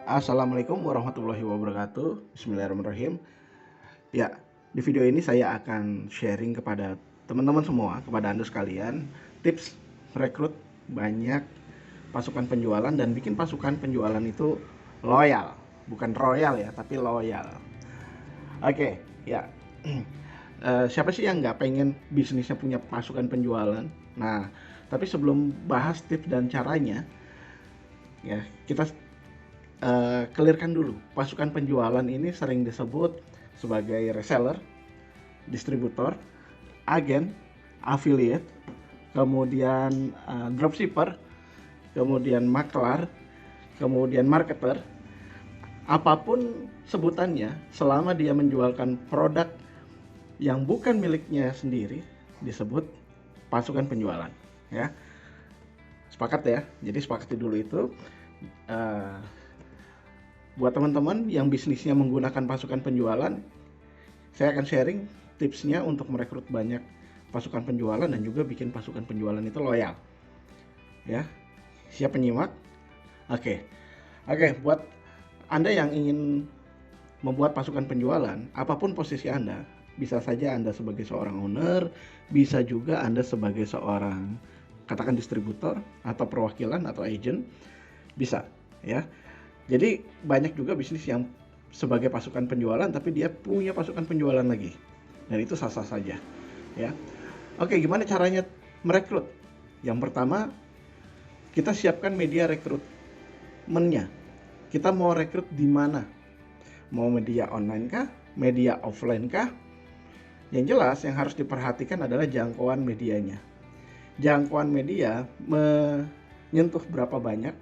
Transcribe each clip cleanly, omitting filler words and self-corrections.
Assalamualaikum warahmatullahi wabarakatuh. Bismillahirrahmanirrahim. Ya, di video ini saya akan sharing kepada teman-teman semua, kepada Anda sekalian, tips merekrut banyak pasukan penjualan dan bikin pasukan penjualan itu loyal. Bukan royal ya, tapi loyal. Oke, ya. Siapa sih yang nggak pengen bisnisnya punya pasukan penjualan? Nah, tapi sebelum bahas tips dan caranya, ya kita clearkan dulu. Pasukan penjualan ini sering disebut sebagai reseller, distributor, agen, affiliate, kemudian dropshipper, kemudian maklar, kemudian marketer. Apapun sebutannya, selama dia menjualkan produk yang bukan miliknya sendiri, disebut pasukan penjualan. Ya, sepakat ya. Jadi sepakati dulu itu. Buat teman-teman yang bisnisnya menggunakan pasukan penjualan, saya akan sharing tipsnya untuk merekrut banyak pasukan penjualan dan juga bikin pasukan penjualan itu loyal. Ya, siap penyimak? Oke. Buat Anda yang ingin membuat pasukan penjualan, apapun posisi Anda, bisa saja Anda sebagai seorang owner, bisa juga Anda sebagai seorang katakan distributor atau perwakilan atau agent, bisa ya. Jadi banyak juga bisnis yang sebagai pasukan penjualan tapi dia punya pasukan penjualan lagi. Dan itu sah-sah saja, ya. Oke, gimana caranya merekrut? Yang pertama, kita siapkan media rekrutmennya. Kita mau rekrut di mana? Mau media online kah? Media offline kah? Yang jelas yang harus diperhatikan adalah jangkauan medianya. Jangkauan media menyentuh berapa banyak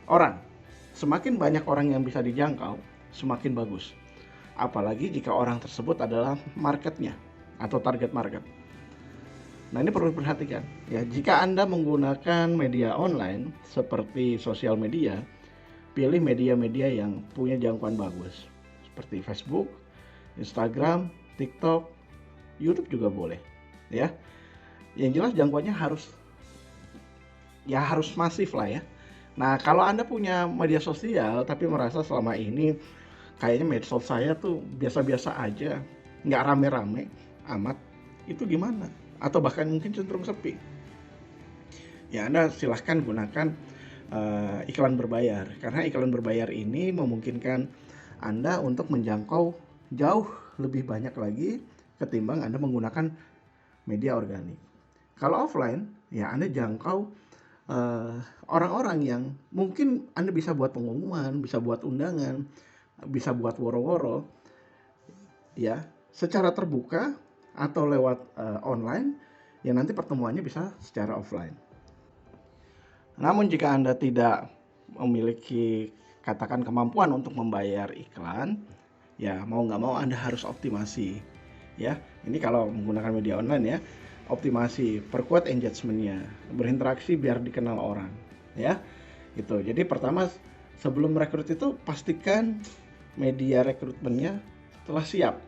orang. Semakin banyak orang yang bisa dijangkau, semakin bagus. Apalagi jika orang tersebut adalah marketnya atau target market. Nah, ini perlu diperhatikan. Ya, jika Anda menggunakan media online seperti sosial media, pilih media-media yang punya jangkauan bagus. Seperti Facebook, Instagram, TikTok, YouTube juga boleh. Ya. Yang jelas jangkauannya harus masif lah ya. Nah, kalau Anda punya media sosial tapi merasa selama ini kayaknya medsos saya tuh biasa-biasa aja, nggak rame-rame amat, itu gimana? Atau bahkan mungkin cenderung sepi. Ya, Anda silahkan gunakan iklan berbayar. Karena iklan berbayar ini memungkinkan Anda untuk menjangkau jauh lebih banyak lagi ketimbang Anda menggunakan media organik. Kalau offline, ya Anda jangkau orang-orang yang mungkin Anda bisa buat pengumuman, bisa buat undangan, bisa buat woro-woro, ya, secara terbuka atau lewat online, yang nanti pertemuannya bisa secara offline. Namun jika Anda tidak memiliki katakan kemampuan untuk membayar iklan, ya mau nggak mau Anda harus optimasi. Ya, ini kalau menggunakan media online ya. Optimasi, perkuat engagementnya, berinteraksi biar dikenal orang, ya, gitu. Jadi pertama sebelum merekrut itu pastikan media rekrutmennya telah siap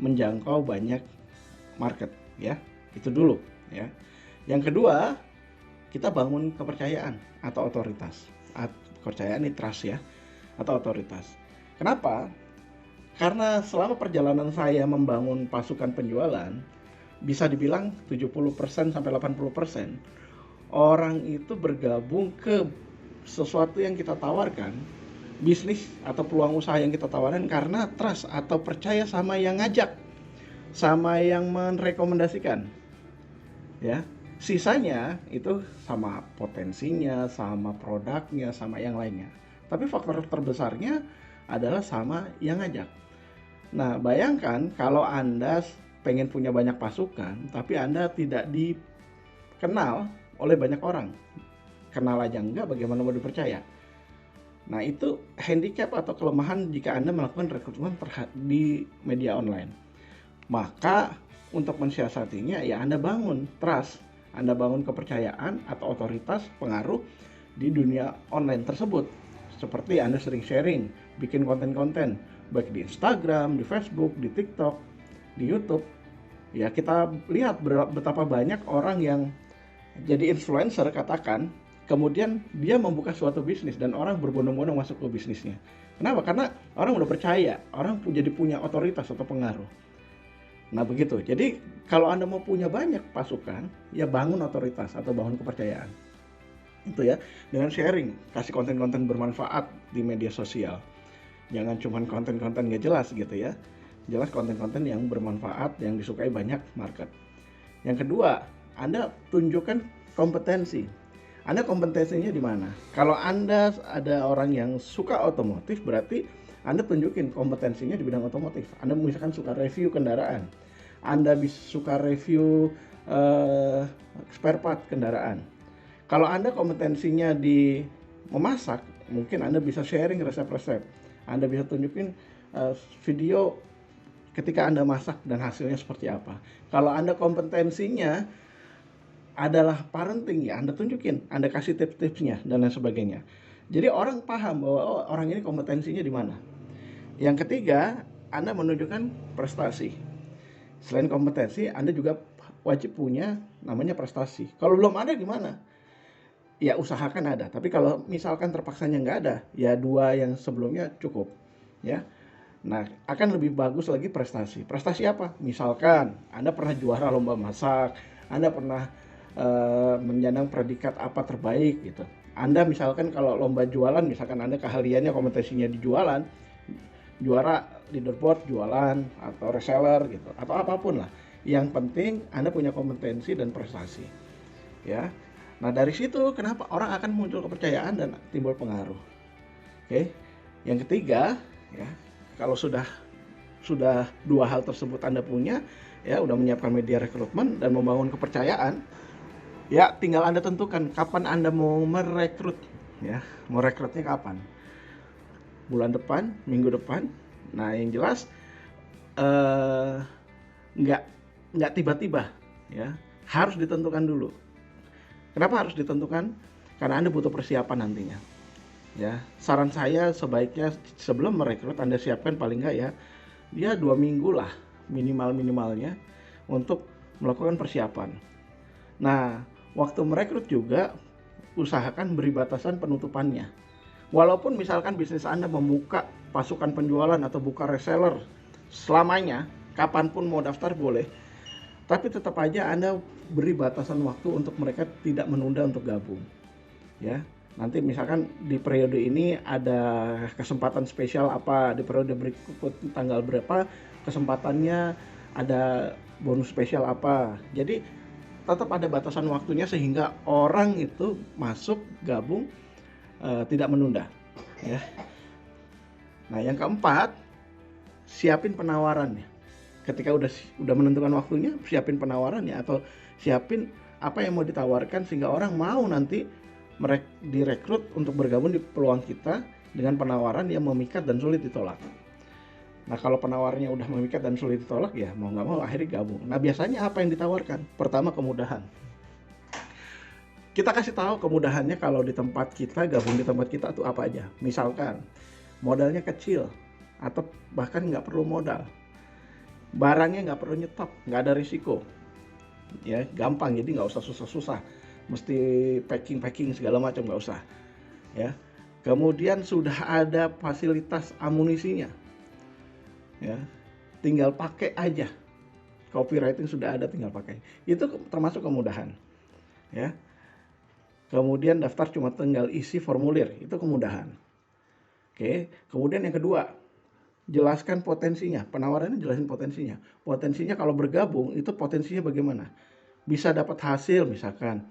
menjangkau banyak market, ya, itu dulu, ya. Yang kedua, kita bangun kepercayaan atau otoritas. Kepercayaan ini trust ya, atau otoritas. Kenapa? Karena selama perjalanan saya membangun pasukan penjualan, bisa dibilang 70% sampai 80% orang itu bergabung ke sesuatu yang kita tawarkan, bisnis atau peluang usaha yang kita tawarkan karena trust atau percaya sama yang ngajak, sama yang merekomendasikan. Ya, sisanya itu sama potensinya, sama produknya, sama yang lainnya. Tapi faktor terbesarnya adalah sama yang ngajak. Nah, bayangkan kalau Anda pengen punya banyak pasukan, tapi Anda tidak dikenal oleh banyak orang. Kenal aja enggak, bagaimana mau dipercaya? Nah, itu handicap atau kelemahan jika Anda melakukan rekrutmen di media online. Maka, untuk mensiasatinya, ya Anda bangun trust, Anda bangun kepercayaan atau otoritas pengaruh di dunia online tersebut. Seperti Anda sering sharing, bikin konten-konten, baik di Instagram, di Facebook, di TikTok, di YouTube, Ya, kita lihat betapa banyak orang yang jadi influencer katakan, kemudian dia membuka suatu bisnis dan orang berbondong-bondong masuk ke bisnisnya. Kenapa? Karena orang udah percaya, orang jadi punya otoritas atau pengaruh. Nah begitu, jadi kalau Anda mau punya banyak pasukan, ya bangun otoritas atau bangun kepercayaan. Itu ya, dengan sharing, kasih konten-konten bermanfaat di media sosial. Jangan cuma konten-konten nggak jelas gitu ya. Jelas konten-konten yang bermanfaat, yang disukai banyak market. Yang kedua, Anda tunjukkan kompetensi. Anda kompetensinya di mana? Kalau Anda ada orang yang suka otomotif, berarti Anda tunjukin kompetensinya di bidang otomotif. Anda misalkan suka review kendaraan, Anda bisa suka review spare part kendaraan. Kalau Anda kompetensinya di memasak, mungkin Anda bisa sharing resep-resep. Anda bisa tunjukin video ketika Anda masak dan hasilnya seperti apa. Kalau Anda kompetensinya adalah parenting, ya Anda tunjukin, Anda kasih tips-tipsnya dan lain sebagainya. Jadi orang paham bahwa oh, orang ini kompetensinya di mana. Yang ketiga, Anda menunjukkan prestasi. Selain kompetensi, Anda juga wajib punya namanya prestasi. Kalau belum ada gimana? Ya usahakan ada. Tapi kalau misalkan terpaksanya nggak ada, ya 2 yang sebelumnya cukup. Ya. Nah, akan lebih bagus lagi prestasi. Prestasi apa? Misalkan Anda pernah juara lomba masak, Anda pernah menyandang predikat apa terbaik gitu. Anda misalkan kalau lomba jualan, misalkan Anda keahliannya kompetensinya di jualan, juara leaderboard jualan atau reseller gitu, atau apapun lah. Yang penting Anda punya kompetensi dan prestasi. Ya. Nah, dari situ kenapa orang akan muncul kepercayaan dan timbul pengaruh. Oke. Yang ketiga, ya, kalau sudah 2 hal tersebut Anda punya, ya udah menyiapkan media rekrutmen dan membangun kepercayaan, ya tinggal Anda tentukan kapan Anda mau merekrut, ya. Mau rekrutnya kapan? Bulan depan, minggu depan. Nah, yang jelas nggak tiba-tiba, ya. Harus ditentukan dulu. Kenapa harus ditentukan? Karena Anda butuh persiapan nantinya. Ya, saran saya sebaiknya sebelum merekrut Anda siapkan paling nggak ya 2 minggu lah minimalnya untuk melakukan persiapan. Nah, waktu merekrut juga usahakan beri batasan penutupannya. Walaupun misalkan bisnis Anda membuka pasukan penjualan atau buka reseller selamanya, kapanpun mau daftar boleh, tapi tetap aja Anda beri batasan waktu untuk mereka tidak menunda untuk gabung. Ya, nanti misalkan di periode ini ada kesempatan spesial apa, di periode berikut tanggal berapa kesempatannya ada bonus spesial apa. Jadi tetap ada batasan waktunya sehingga orang itu masuk gabung tidak menunda, ya. Nah, yang keempat, siapin penawarannya. Ketika udah menentukan waktunya, siapin penawarannya atau siapin apa yang mau ditawarkan sehingga orang mau nanti direkrut untuk bergabung di peluang kita dengan penawaran yang memikat dan sulit ditolak. Nah, kalau penawarannya udah memikat dan sulit ditolak, ya mau nggak mau akhirnya gabung. Nah, biasanya apa yang ditawarkan? Pertama, kemudahan. Kita kasih tahu kemudahannya kalau di tempat kita, gabung di tempat kita tuh apa aja. Misalkan modalnya kecil atau bahkan nggak perlu modal, barangnya nggak perlu nyetok, nggak ada risiko, ya gampang, jadi nggak usah susah-susah mesti packing segala macam, nggak usah, ya. Kemudian sudah ada fasilitas amunisinya, ya tinggal pakai aja, copywriting sudah ada, tinggal pakai, itu termasuk kemudahan, ya. Kemudian daftar cuma tinggal isi formulir, itu kemudahan. Oke, kemudian yang kedua, jelaskan potensinya. Penawarannya jelasin potensinya. Potensinya kalau bergabung itu potensinya bagaimana? Bisa dapat hasil misalkan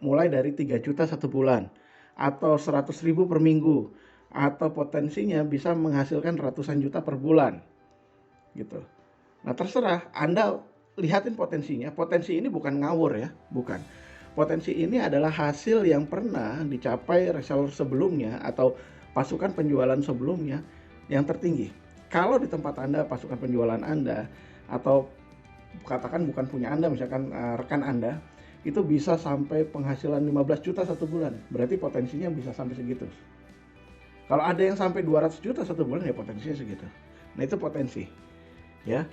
mulai dari 3 juta 1 bulan atau 100.000 per minggu, atau potensinya bisa menghasilkan ratusan juta per bulan. Gitu. Nah, terserah Anda lihatin potensinya. Potensi ini bukan ngawur ya, bukan. Potensi ini adalah hasil yang pernah dicapai reseller sebelumnya atau pasukan penjualan sebelumnya yang tertinggi. Kalau di tempat Anda, pasukan penjualan Anda atau katakan bukan punya Anda, misalkan rekan Anda, itu bisa sampai penghasilan 15 juta 1 bulan. Berarti potensinya bisa sampai segitu. Kalau ada yang sampai 200 juta 1 bulan, ya potensinya segitu. Nah, itu potensi. Ya.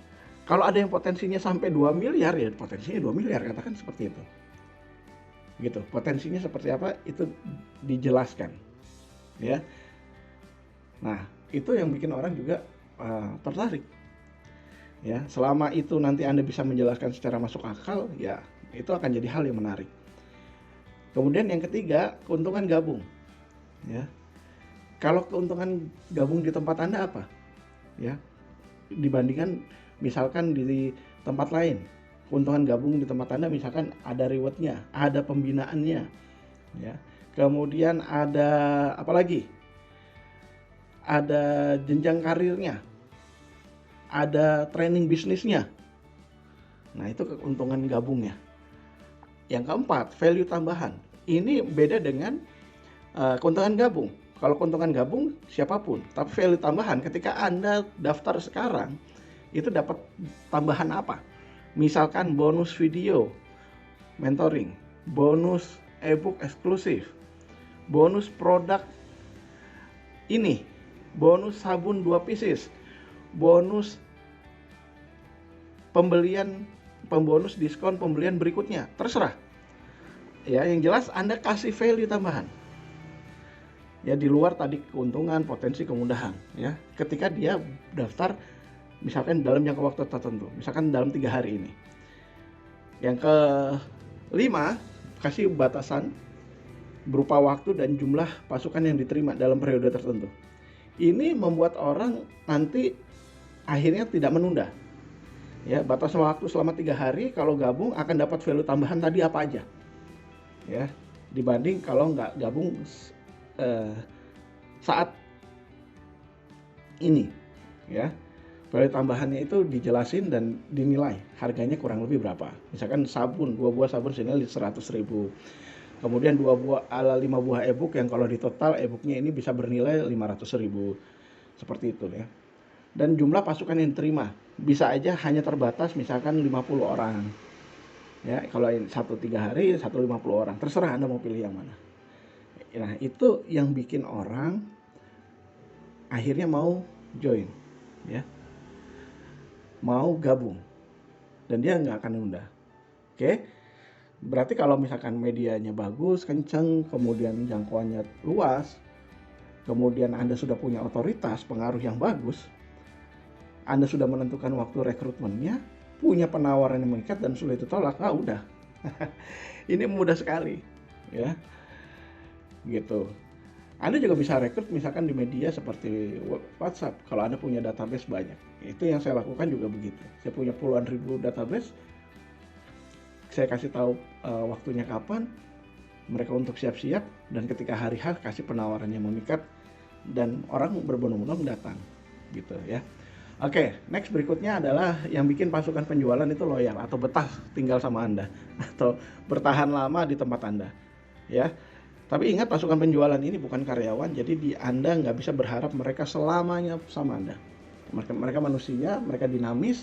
Kalau ada yang potensinya sampai 2 miliar, ya potensinya 2 miliar, katakan seperti itu. Gitu. Potensinya seperti apa itu dijelaskan, ya. Nah, itu yang bikin orang juga tertarik. Ya, selama itu nanti Anda bisa menjelaskan secara masuk akal, ya itu akan jadi hal yang menarik. Kemudian yang ketiga, keuntungan gabung. Ya. Kalau keuntungan gabung di tempat Anda apa? Ya, dibandingkan misalkan di tempat lain. Keuntungan gabung di tempat Anda misalkan ada rewardnya, ada pembinaannya, ya. Kemudian ada apa lagi? Ada jenjang karirnya, ada training bisnisnya. Nah, itu keuntungan gabungnya. Yang keempat, value tambahan. Ini beda dengan keuntungan gabung. Kalau keuntungan gabung siapapun, tapi value tambahan ketika Anda daftar sekarang itu dapat tambahan apa? Misalkan bonus video mentoring, bonus ebook eksklusif, bonus produk ini, bonus sabun 2 pieces, bonus pembonus diskon pembelian berikutnya, terserah. Ya, yang jelas Anda kasih value tambahan. Ya, di luar tadi keuntungan, potensi, kemudahan, ya. Ketika dia daftar misalkan dalam jangka waktu tertentu, misalkan dalam 3 hari ini. Yang kelima, kasih batasan berupa waktu dan jumlah pasukan yang diterima dalam periode tertentu. Ini membuat orang nanti akhirnya tidak menunda. Ya, batas waktu selama 3 hari, kalau gabung akan dapat value tambahan tadi apa aja. Ya, dibanding kalau nggak gabung saat ini, ya. Value tambahannya itu dijelasin dan dinilai harganya kurang lebih berapa. Misalkan sabun, 2 buah sabun senilai 100.000. Kemudian 5 buah ebook yang kalau di total ebooknya ini bisa bernilai 500.000. Seperti itu, ya. Dan jumlah pasukan yang diterima bisa aja hanya terbatas misalkan 50 orang. Ya, kalau 3 hari 50 orang, terserah Anda mau pilih yang mana. Nah, itu yang bikin orang akhirnya mau join, ya. Mau gabung. Dan dia nggak akan nunda. Oke? Berarti kalau misalkan medianya bagus, kenceng, kemudian jangkauannya luas, kemudian Anda sudah punya otoritas, pengaruh yang bagus, Anda sudah menentukan waktu rekrutmennya, punya penawaran yang mengikat dan sulit ditolak, udah. Ini mudah sekali, ya. Gitu. Anda juga bisa rekrut misalkan di media seperti WhatsApp kalau Anda punya database banyak. Itu yang saya lakukan juga begitu. Saya punya puluhan ribu database. Saya kasih tahu waktunya kapan, mereka untuk siap-siap, dan ketika hari H kasih penawaran yang memikat dan orang berbondong-bondong datang, gitu, ya. Oke, next berikutnya adalah yang bikin pasukan penjualan itu loyal atau betah tinggal sama Anda atau bertahan lama di tempat Anda, ya. Tapi ingat, pasukan penjualan ini bukan karyawan, jadi Anda nggak bisa berharap mereka selamanya sama Anda. Mereka manusia, mereka dinamis,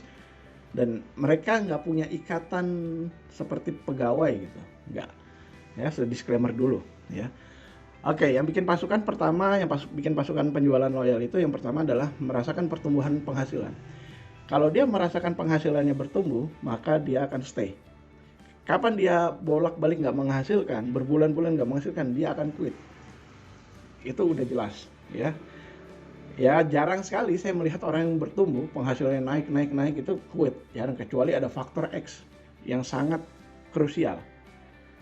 dan mereka nggak punya ikatan seperti pegawai gitu, nggak. Ya, disclaimer dulu, ya. Oke, yang bikin pasukan pertama, bikin pasukan penjualan loyal itu yang pertama adalah merasakan pertumbuhan penghasilan. Kalau dia merasakan penghasilannya bertumbuh, maka dia akan stay. Kapan dia bolak-balik nggak menghasilkan, berbulan-bulan nggak menghasilkan, dia akan quit. Itu udah jelas, ya. Ya, jarang sekali saya melihat orang yang bertumbuh, penghasilannya naik itu quit. Jarang, kecuali ada faktor X yang sangat krusial,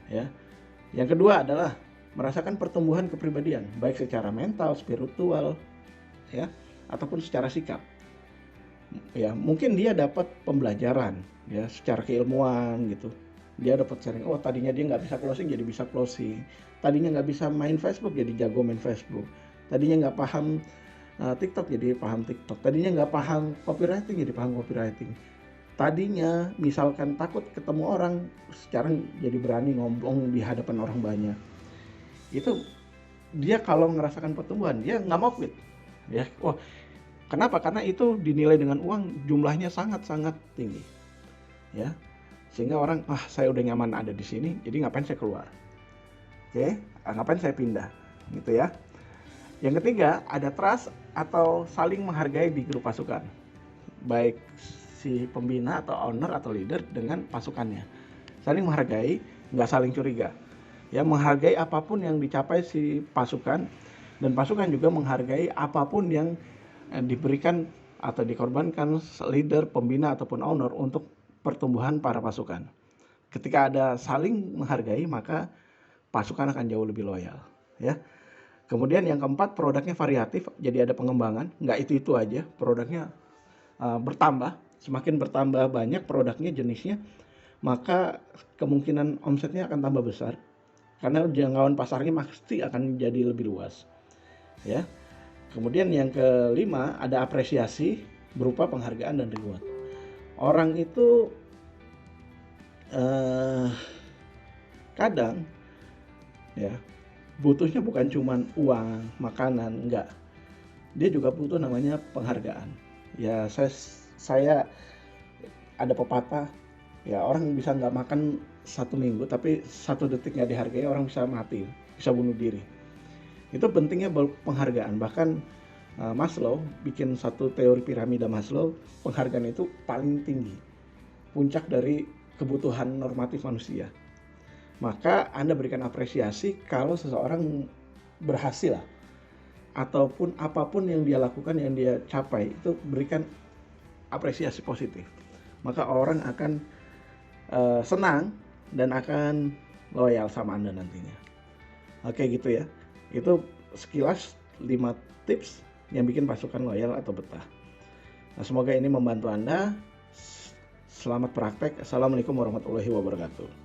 ya. Yang kedua adalah merasakan pertumbuhan kepribadian, baik secara mental, spiritual, ya, ataupun secara sikap. Ya, mungkin dia dapat pembelajaran, ya, secara keilmuan gitu. Dia dapat sharing, tadinya dia nggak bisa closing jadi bisa closing, tadinya nggak bisa main Facebook jadi jago main Facebook, tadinya nggak paham TikTok jadi paham TikTok, tadinya nggak paham copywriting jadi paham copywriting, tadinya misalkan takut ketemu orang, sekarang jadi berani ngomong di hadapan orang banyak. Itu dia kalau ngerasakan pertumbuhan, dia nggak mau quit, ya. Kenapa? Karena itu dinilai dengan uang jumlahnya sangat-sangat tinggi, ya. Sehingga orang, saya udah nyaman ada di sini, jadi ngapain saya keluar? Oke, ngapain saya pindah? Gitu, ya. Yang ketiga, ada trust atau saling menghargai di grup pasukan. Baik si pembina atau owner atau leader dengan pasukannya. Saling menghargai, nggak saling curiga. Ya, menghargai apapun yang dicapai si pasukan, dan pasukan juga menghargai apapun yang diberikan atau dikorbankan leader, pembina ataupun owner untuk pertumbuhan para pasukan. Ketika ada saling menghargai, maka pasukan akan jauh lebih loyal, ya. Kemudian yang keempat, produknya variatif, jadi ada pengembangan, nggak itu aja, produknya bertambah, semakin bertambah banyak produknya, jenisnya, maka kemungkinan omsetnya akan tambah besar, karena jangkauan pasarnya pasti akan jadi lebih luas, ya. Kemudian yang kelima, ada apresiasi berupa penghargaan dan reward. Orang itu kadang ya butuhnya bukan cuma uang, makanan, enggak. Dia juga butuh namanya penghargaan. Ya, saya ada pepatah, ya orang bisa nggak makan 1 minggu, tapi 1 detik nggak dihargai, orang bisa mati, bisa bunuh diri. Itu pentingnya penghargaan. Bahkan Maslow bikin satu teori piramida Maslow, penghargaan itu paling tinggi, puncak dari kebutuhan normatif manusia. Maka Anda berikan apresiasi kalau seseorang berhasil, ataupun apapun yang dia lakukan, yang dia capai, itu berikan apresiasi positif. Maka orang akan senang dan akan loyal sama Anda nantinya. Oke, gitu ya. Itu sekilas 5 tips yang bikin pasukan loyal atau betah. Nah, semoga ini membantu Anda. Selamat praktek. Assalamualaikum warahmatullahi wabarakatuh.